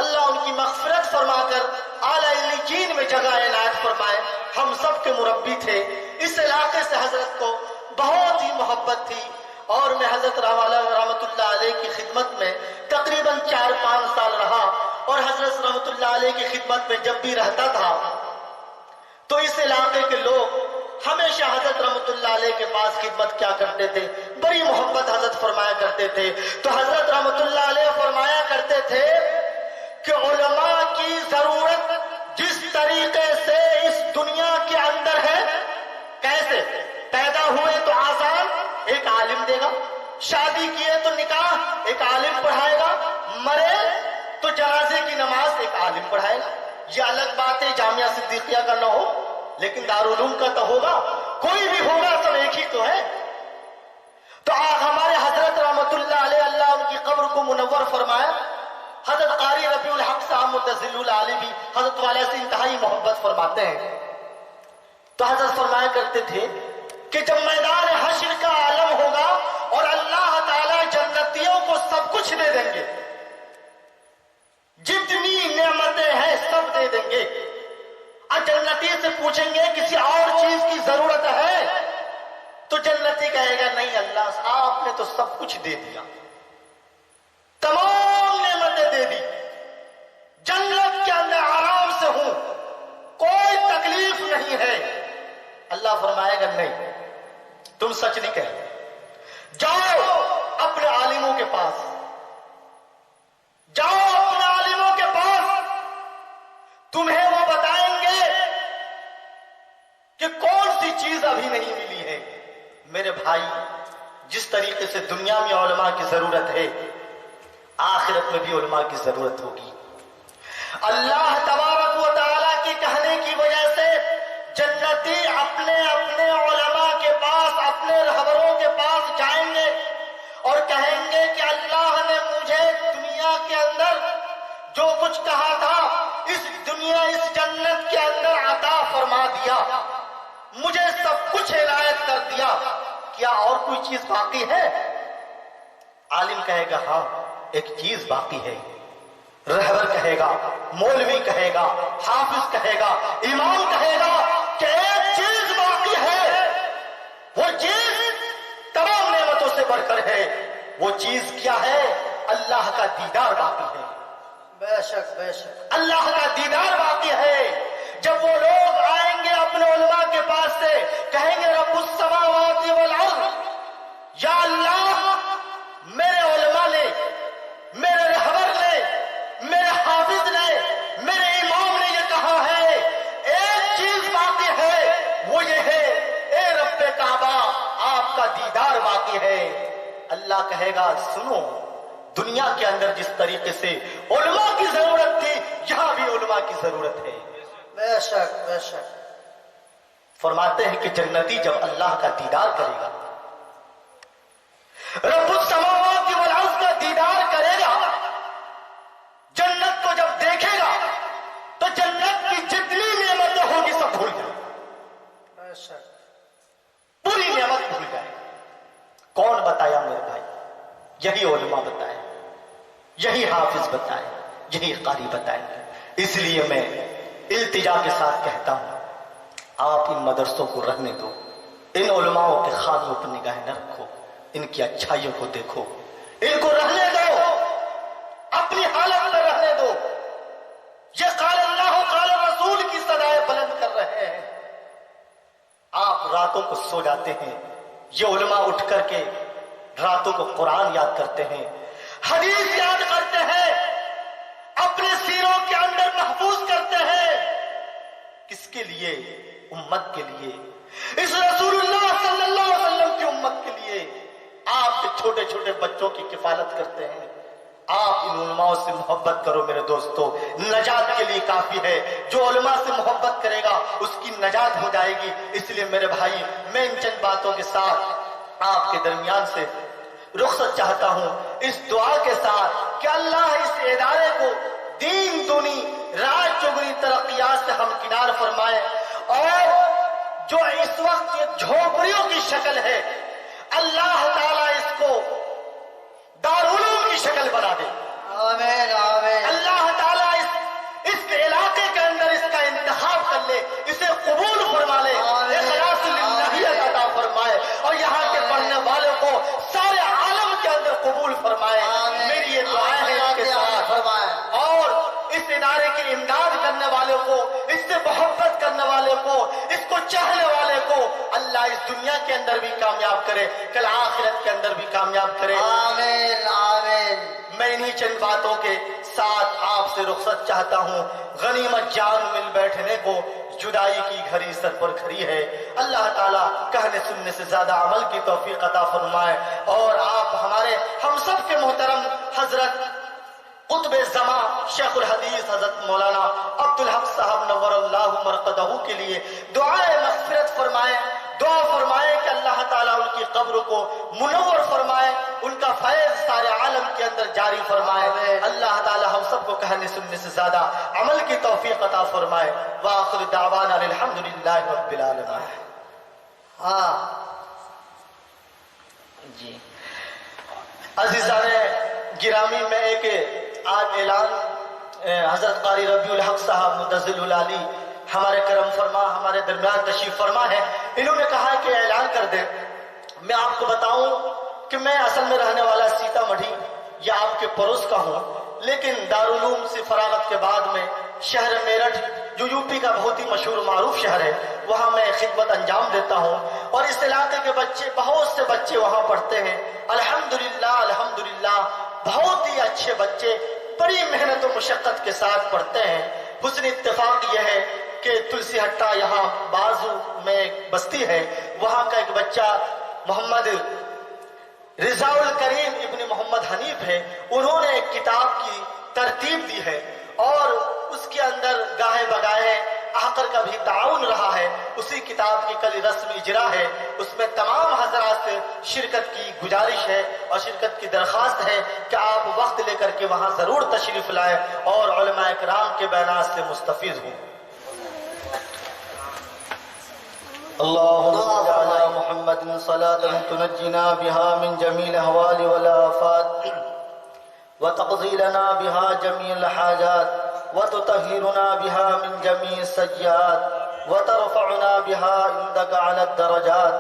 اللہ ان کی مغفرت فرما کر اعلیٰ علیین میں جگہ عنایت فرمائے۔ ہم سب کے مربی تھے، اس علاقے سے حضرت کو بہت ہی محبت تھی، اور میں حضرت رحمت اللہ علیہ کی خدمت میں تقریباً 4-5 سال رہا، اور حضرت رحمت اللہ علیہ کی خدمت میں جب بھی رہتا تھا تو اس علاقے کے لوگ ہمیشہ حضرت رحمت اللہ علیہ کے پاس خدمت کیا کرتے تھے، بڑی محبت حضرت فرمایا کرتے تھے۔ تو حضرت رحمت اللہ علیہ فرمایا کرتے تھے کہ علماء کی ضرورت جس طریقے سے اس دنیا کے اندر ہے، کیسے پیدا ہوئے تو آزان ایک عالم دے گا، شادی کیے تو نکاح ایک عالم پڑھائے گا، مرے تو جنازے کی نماز ایک عالم پڑھائے گا۔ یہ الگ بات ہے جامعہ صدیقیہ کا نہ ہو، لیکن دارالعلوم کا تو ہوگا، کوئی بھی ہوگا، سب ایک ہی تو ہے۔ تو ہمارے حضرت رحمت اللہ علیہ، اللہ ان کی قبر کو منور فرمایا، حضرت قاری ربیع الحق صاحب مدظلہ العالی بھی حضرت والے سے انتہائی محبت فرماتے ہیں۔ تو حضرت فرمایا کرتے تھے کہ جب میدان حشر کا عالم ہوگا اور اللہ تعالیٰ جنتیوں کو سب کچھ دے دیں گے، جتنی نعمتیں ہیں سب دے دیں گے، اور جنتی سے پوچھیں گے کسی اور چیز کی ضرورت ہے، تو جنتی کہے گا نہیں اللہ صاحب کچھ دے دیا، تمام نعمتیں دے دی، جنت کے اندر آرام سے ہوں، کوئی تکلیف نہیں ہے۔ اللہ فرمائے گا نہیں، تم سچ نہیں کہہ رہے، جاؤ اپنے عالموں کے پاس، جاؤ اپنے عالموں کے پاس، تمہیں وہ بتائیں گے کہ کون سی چیز ابھی نہیں ملی ہے۔ میرے بھائی، جس طریقے سے دنیا میں علماء کی ضرورت ہے، آخرت میں بھی علماء کی ضرورت ہوگی۔ اللہ تبارک و تعالیٰ کے کہنے کی وجہ سے جنتی اپنے اپنے علماء کے پاس، اپنے رہبروں کے پاس جائیں گے اور کہیں گے کہ اللہ نے مجھے دنیا کے اندر جو کچھ کہا تھا، اس دنیا، اس جنت کے اندر عطا فرما دیا، مجھے سب کچھ عنایت کر دیا، کیا اور کوئی چیز باقی ہے؟ عالم کہے گا ہاں ایک چیز باقی ہے، رہبر کہے گا، مولوی کہے گا، حافظ کہے گا، امام کہے گا کہ ایک چیز باقی ہے، وہ چیز تمام نعمتوں سے بڑھ کر ہے، وہ چیز کیا ہے؟ اللہ کا دیدار باقی ہے۔ بے شک بے شک اللہ کا دیدار باقی ہے۔ جب وہ لوگ آئیں گے اپنے علماء کے پاس سے، کہیں گے رب السماوات والارض، یا اللہ میرے علماء نے، میرے رہبر نے، میرے حافظ نے، میرے امام نے یہ کہا ہے، ایک چیز باقی ہے، وہ یہ ہے اے رب کعبہ آپ کا دیدار باقی ہے۔ اللہ کہے گا سنو، دنیا کے اندر جس طریقے سے علماء کی ضرورت تھی، یہاں بھی علماء کی ضرورت ہے۔ بے شک بے شک فرماتے ہیں کہ جنتی جب اللہ کا دیدار کرے گا، رب السماوات والارض کا دیدار کرے گا، جنت کو جب دیکھے گا تو جنت کی جتنی نعمتیں ہوگی سب بھول جائے، بے شک پوری نعمت بھول جائے۔ کون بتایا میرے بھائی؟ یہی علماء بتائے، یہی حافظ بتائے، یہی قاری بتائیں گے۔ اس لیے میں التجا کے ساتھ کہتا ہوں، آپ ان مدرسوں کو رہنے دو، ان علماءوں کے خانوں پر نگاہ نہ رکھو، ان کی اچھائیوں کو دیکھو، ان کو رہنے دو، اپنی حالت میں رہنے دو۔ یہ قال اللہ قال رسول کی صدائیں بلند کر رہے ہیں، آپ راتوں کو سو جاتے ہیں، یہ علماء اٹھ کر کے راتوں کو قرآن یاد کرتے ہیں، حدیث یاد کرتے ہیں، اپنے سیروں کے اندر محفوظ کرتے ہیں۔ کس کے لیے؟ امت کے لیے، اس رسول اللہ صلی اللہ علیہ وسلم کی امت کے لیے۔ آپ کے چھوٹے چھوٹے بچوں کی کفالت کرتے ہیں۔ آپ ان علماء سے محبت کرو میرے دوستو، نجات کے لیے کافی ہے۔ جو علماء سے محبت کرے گا اس کی نجات ہو جائے گی۔ اس لیے میرے بھائی، میں ان چند باتوں کے ساتھ آپ کے درمیان سے رخصت چاہتا ہوں، اس دعا کے ساتھ کہ اللہ اس ادارے کو دین دنی رات چگنی ترقیات سے ہمکنار فرمائے، اور جو اس وقت یہ جھوپڑیوں کی شکل ہے، اللہ تعالیٰ اس کو دارالعلوم کی شکل بنا دے۔ آمین آمین اللہ تعالیٰ اس علاقے کے اندر اس کا انتخاب کر لے، اسے قبول فرما لے، اخلاص للہیت عطا فرمائے، اور یہاں کے پڑھنے والوں کو سارے عالم کے اندر قبول فرمائے۔ میری یہ دعائیں ہیں اس کے ساتھ، اور اس ادارے کی امداد کرنے والوں کو، اس سے محبت کرنے والے کو، اس کو چاہنے والے کو اللہ اس دنیا کے اندر بھی کامیاب کرے، کل آخرت کے اندر بھی کامیاب کرے۔ آمین آمین میں انہی چند باتوں کے ساتھ آپ سے رخصت چاہتا ہوں۔ غنیمت جان مل بیٹھنے کو، جدائی کی گھڑی سر پر کھڑی ہے۔ اللہ تعالیٰ کہنے سننے سے زیادہ عمل کی توفیق عطا فرمائے، اور آپ ہمارے ہم سب کے محترم حضرت قطب زمان شیخ الحدیث حضرت مولانا عبدالحق صاحب نور اللہ مرقدہ کے لیے دعائے مغفرت فرمائے، دعا فرمائے کہ اللہ تعالیٰ ان کی قبر کو منور فرمائے، ان کا فیض سارے عالم کے اندر جاری فرمائے۔ اللہ تعالیٰ ہم سب کو کہنے سننے سے زیادہ عمل کی توفیق عطا فرمائے۔ وآخر دعوانا الحمدللہ رب العالمین۔ ہاں جی عزیزان گرامی، میں ایک آج اعلان حضرت قاری ربیع الحق صاحب مدظل العالی ہمارے کرم فرما، ہمارے درمیان تشریف فرما ہے، انہوں نے کہا کہ اعلان کر دیں۔ میں آپ کو بتاؤں کہ میں اصل میں رہنے والا سیتا مڑھی یا آپ کے پڑوس کا ہوں، لیکن دارالعلوم سے فراغت کے بعد میں شہر میرٹھ جو یو پی کا بہت ہی مشہور معروف شہر ہے وہاں میں خدمت انجام دیتا ہوں، اور اس علاقے کے بچے بہت سے بچے وہاں پڑھتے ہیں۔ الحمدللہ الحمدللہ بہت ہی اچھے بچے بڑی محنت و مشقت کے ساتھ پڑھتے ہیں۔ حسن اتفاق یہ ہے کہ تلسی ہٹا یہاں بازو میں ایک بستی ہے، وہاں کا ایک بچہ محمد رضا الکریم ابن محمد حنیف ہے، انہوں نے ایک کتاب کی ترتیب دی ہے اور اس کے اندر گاہے بگاہے آخر کا بھی تعاون رہا ہے۔ اسی کتاب کی کل رسمی اجرا ہے، اس میں تمام حضرات سے شرکت کی گزارش ہے اور شرکت کی درخواست ہے کہ آپ وقت لے کر کے وہاں ضرور تشریف لائیں اور علماء کرام کے بیانات سے مستفید ہوں۔ اللهم صل على محمد صلاة تنجنا بها من جميع الأهوال والآفات وتقضي لنا بها جميع الحاجات وتطهرنا بها من جميع السيئات وترفعنا بها عندك على الدرجات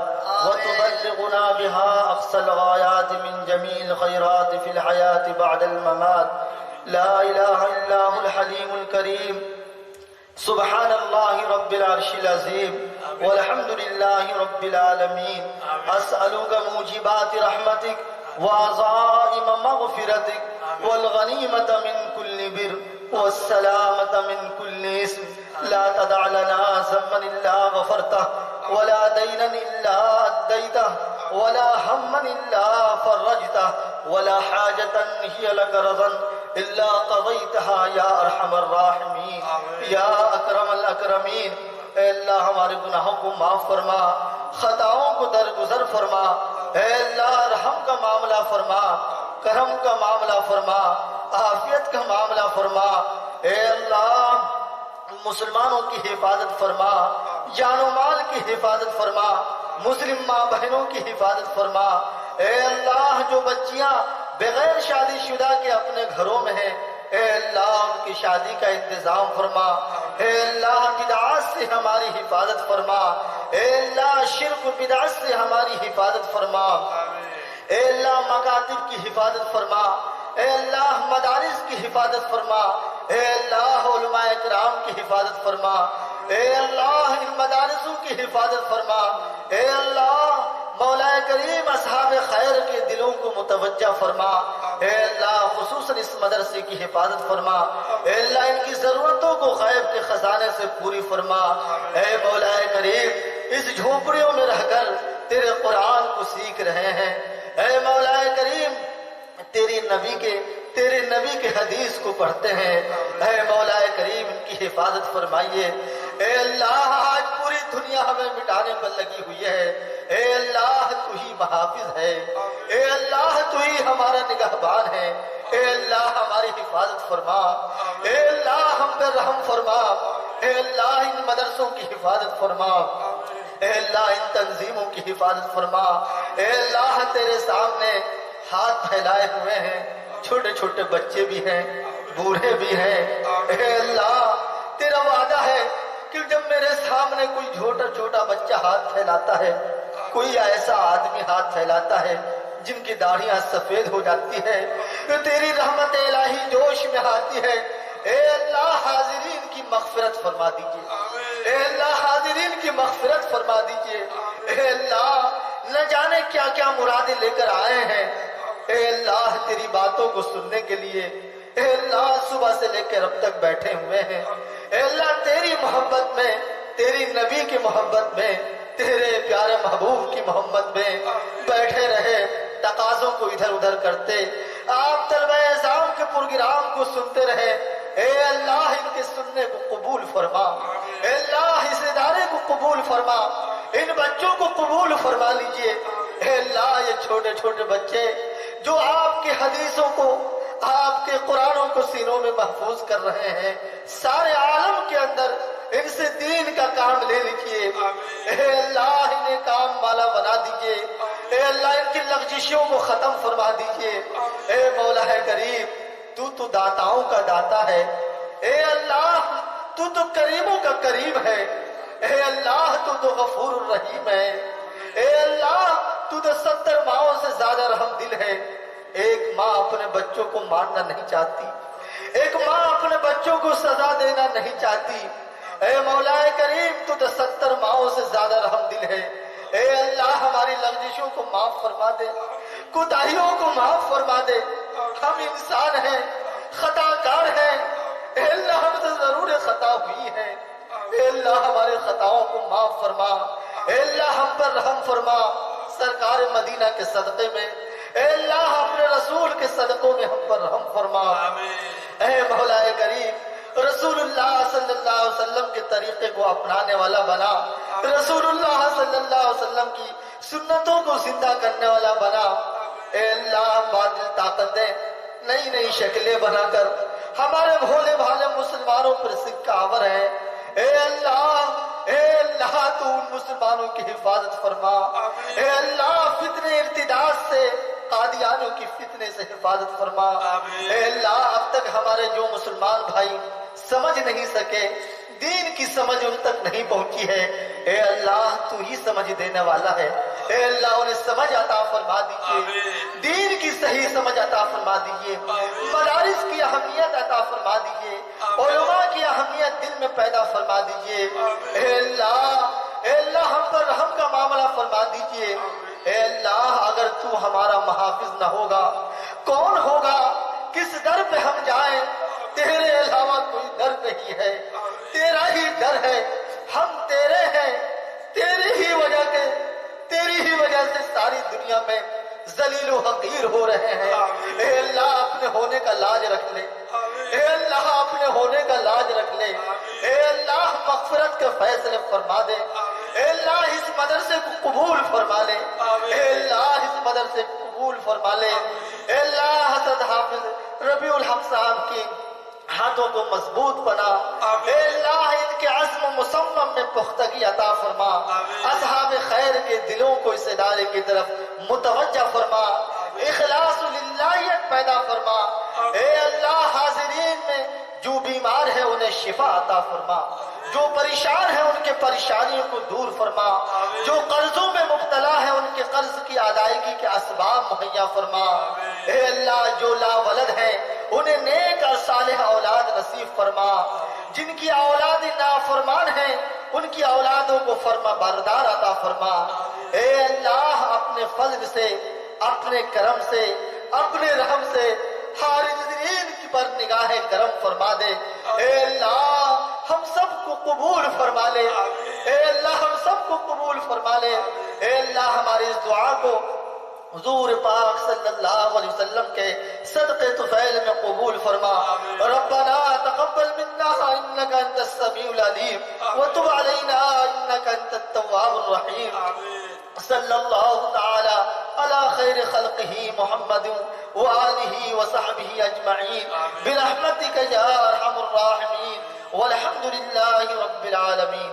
وتبلغنا بها أقصى الغايات من جميع الخيرات في الحياة بعد الممات لا إله إلا هو الحليم الكريم سبحان الله رب العرش العظيم والحمد لله رب العالمين أسألك موجبات رحمتك وعزائم مغفرتك والغنيمة من كل بر والسلامة من كل اسم لا تدع لنا ذنبا إلا غفرته ولا دينا إلا أديته ولا هما إلا فرجته ولا حاجة هي لك رضا إلا قضيتها يا أرحم الراحمين یا اکرم الاکرمین۔ اے اللہ ہمارے گناہوں کو معاف فرما، خطاؤں کو درگزر فرما، اے اللہ رحم کا معاملہ فرما، کرم کا معاملہ فرما، عافیت کا معاملہ فرما، اے اللہ مسلمانوں کی حفاظت فرما، جان و مال کی حفاظت فرما، مسلم ماں بہنوں کی حفاظت فرما، اے اللہ جو بچیاں بغیر شادی شدہ کے اپنے گھروں میں ہیں اے اللہ ان کی شادی کا انتظام فرما، اے اللہ بدعات سے ہماری حفاظت فرما، اے اللہ شرک و بدعات سے ہماری حفاظت فرما، اے اللہ مکاتب کی حفاظت فرما، اے اللہ مدارس کی حفاظت فرما، اے اللہ علماء کرام کی حفاظت فرما، اے اللہ ان مدارسوں کی حفاظت فرما، اے اللہ مولا کریم اصحاب خیر کے دلوں کو متوجہ فرما، اے اللہ خصوصاً اس مدرسے کی حفاظت فرما، اے اللہ ان کی ضرورتوں کو غیب کے خزانے سے پوری فرما، اے مولا کریم اس جھونپڑیوں میں رہ کر تیرے قرآن کو سیکھ رہے ہیں، اے مولا کریم تیرے نبی کے حدیث کو پڑھتے ہیں، اے مولا کریم ان کی حفاظت فرمائیے، اے اللہ آج پوری دنیا ہمیں مٹانے پر لگی ہوئی ہے، اے اللہ تو ہی محافظ ہے، اے اللہ تو ہی ہمارا نگہبان ہے، اے اللہ ہماری حفاظت فرما، اے اللہ ہم پر رحم فرما، اے اللہ ان مدرسوں کی حفاظت فرما، اے اللہ ان تنظیموں کی حفاظت فرما، اے اللہ تیرے سامنے ہاتھ پھیلائے ہوئے ہیں، چھوٹے چھوٹے بچے بھی ہیں، بوڑھے بھی ہیں، اے اللہ تیرا وعدہ ہے کہ جب میرے سامنے کوئی چھوٹا بچہ ہاتھ پھیلاتا ہے، کوئی ایسا آدمی ہاتھ پھیلاتا ہے جن کی داڑھیاں سفید ہو جاتی ہے، تو تیری رحمت الہی جوش میں آتی ہے، اے اللہ حاضرین کی مغفرت فرما دیجئے، اے اللہ حاضرین کی مغفرت فرما دیجئے، اے اللہ نہ جانے کیا کیا مرادیں لے کر آئے ہیں، اے اللہ تیری باتوں کو سننے کے لیے، اے اللہ صبح سے لے کر اب تک بیٹھے ہوئے ہیں، اے اللہ تیری محبت میں، تیری نبی کی محبت میں، تیرے پیارے محبوب کی محبت میں بیٹھے رہے، تقاضوں کو ادھر ادھر کرتے، آپ طلبہ اعزام کے پروگرام کو سنتے رہے، اے اللہ ان کے سننے کو قبول فرما، اے اللہ اس ادارے کو قبول فرما، ان بچوں کو قبول فرما لیجئے، اے اللہ یہ چھوٹے چھوٹے بچے جو آپ کے حدیثوں کو، آپ کے قرآنوں کو سینوں میں محفوظ کر رہے ہیں، سارے عالم کے اندر ان سے دین کا کام لے لیجئے، اے اللہ انہیں کام والا بنا دیجئے، اے اللہ ان کی لغزشوں کو ختم فرما دیجئے، اے مولا کریم تو داتاؤں کا داتا ہے، اے اللہ تو کریموں کا کریم ہے، اے اللہ تو غفور الرحیم ہے، اے اللہ تو 70 ماؤں سے زیادہ رحم بچوں کو مارنا نہیں چاہتی، ایک ماں اپنے بچوں کو سزا دینا نہیں چاہتی۔ اے مولا کریم تو 70 ماؤں سے زیادہ رحم دل ہے۔ اے اللہ ہماری لغزشوں کو معاف فرما دے، کوتاہیوں کو معاف فرما دے۔ ہم انسان ہیں، خطا کار ہیں، اے اللہ ہم سے ضرور خطا ہوئی ہے۔ اے اللہ ہمارے خطاؤں کو معاف فرما، اے اللہ ہم پر رحم فرما، سرکار مدینہ کے صدقے میں، اے اللہ اپنے رسول کے صدقوں میں ہم پر رحم فرما۔ اے مولا کریم رسول اللہ صلی اللہ علیہ وسلم کے طریقے کو اپنانے والا بنا، رسول اللہ صلی اللہ علیہ وسلم کی سنتوں کو زندہ کرنے والا بنا۔ اے اللہ باطل طاقت دے، نئی نئی شکلیں بنا کر ہمارے بھولے بھالے مسلمانوں پر سکہ آور ہے۔ اے اللہ تو ان مسلمانوں کی حفاظت فرما۔ اے اللہ فتنے ارتداد سے، قادیانوں کی فتنے سے حفاظت فرما۔ اے اللہ اب تک ہمارے جو مسلمان بھائی سمجھ نہیں سکے، دین کی سمجھ ان تک نہیں پہنچی ہے، اے اللہ تو ہی سمجھ دینے والا ہے۔ اے اللہ انہیں سمجھ عطا فرما دیجئے، دین کی صحیح سمجھ عطا فرما دیجئے، مدارس کی اہمیت عطا فرما دیجئے، علماء کی اہمیت دل میں پیدا فرما دیجئے۔ اے اللہ ہم پر رحم کا معاملہ فرما دیجئے۔ اے اللہ اگر تو ہمارا محافظ نہ ہوگا کون ہوگا؟ کس در پہ ہم جائیں؟ تیرے علاوہ کوئی در نہیں ہے، تیرا ہی در ہے، ہم تیرے ہیں، تیری ہی وجہ سے ساری دنیا میں ذلیل و حقیر ہو رہے ہیں۔ اے اللہ اپنے ہونے کا لاج رکھ لے، اے اللہ اپنے ہونے کا لاج رکھ لے، اے اللہ مغفرت کے فیصلے فرما دے، اے اللہ اس مدرسے کو قبول فرما لے، اے اللہ اس مدرسے کو قبول فرما لے۔ اے اللہ حضرت حافظ ربیع الحق صاحب کی ہاتھوں کو مضبوط بنا، اے اللہ ان کے عزم و مصمم میں پختگی عطا فرما، اصحاب خیر کے دلوں کو اس ادارے کی طرف متوجہ فرما، اخلاص و للہیت پیدا فرما۔ اے اللہ حاضرین میں جو بیمار ہے انہیں شفا عطا فرما، جو پریشان ہے ان کے پریشانیوں کو دور فرما، جو قرضوں میں مبتلا ہے ان کے قرض کی ادائیگی کے اسباب مہیا فرما۔ اے اللہ جو لا ولد ہیں انہیں نیک اور صالح اولاد نصیب فرما، جن کی اولاد نافرمان ہیں ان کی اولادوں کو فرما بردار عطا فرما۔ اے اللہ اپنے فضل سے، اپنے کرم سے، اپنے رحم سے حاضرین کی پر نگاہ کرم فرما دے۔ اے اللہ ہم سب کو قبول فرما لے، اے اللہ ہم سب کو قبول فرما لے۔ اے اللہ ہماری اس دعا کو حضور پاک صلی اللہ علیہ وسلم کے صدقے طفیل میں قبول فرما۔ ربنا تقبل منا انك انت السميع العليم وتب علينا انك انت التواب الرحيم۔ صلی اللہ تعالی علی خیر خلقہ محمد وآلہ وصحبہ اجمعین برحمتک یا ارحم الراحمین والحمد للہ رب العالمین۔